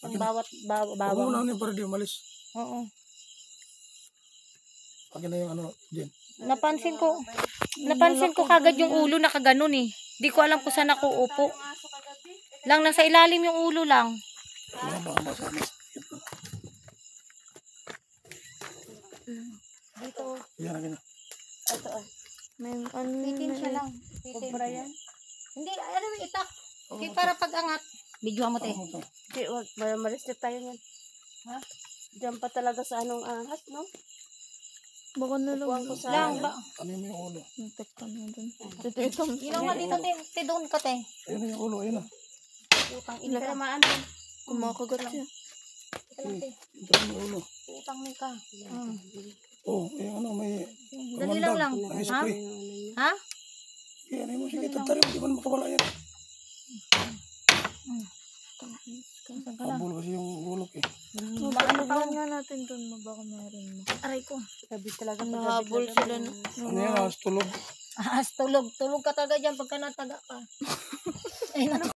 Ang bawat Huwag mo bawang. na para di umalis. Oo. Akin na yung ano, Jen. Napansin ko kagad yung ulo nakaganon eh. Di ko alam kung saan ako upo. Lang nasa ilalim yung ulo lang. Baka masama. Dito. Yan, akin na. Ito ah. Pitin siya lang. Cobra yan. Hindi, ano yung itak. Okay, para pag-angat. Bidyo mo te. Hindi, wag. Malis-lip tayo yan. Ha? Diyan pa talaga sa anong ahas, no? Baka na lang. Upuan ko sa... Lang ba? Ano yung ulo? Natakpan na dun. Ito. Ilaw nga dito te. Te doon ka te. Ayun na yung ulo, ayun na. Utang ina ka naman. Kumakagat siya. Ito lang te. Ito yung ulo. Utang ni ka. Oh, yung ano, may... Dali lang. May Ha? spray. Ha? Kaya ano mo, sige, tatarim. Di ba makawala yan? Kabul kasi yung ulok eh. Maano nga natin dun. Baka meron mo. Aray ko. Gabi talaga. Nahabol sila. Ano yan, tulog. Tulog. Tulog ka talaga dyan pagka nataga ka. Ay,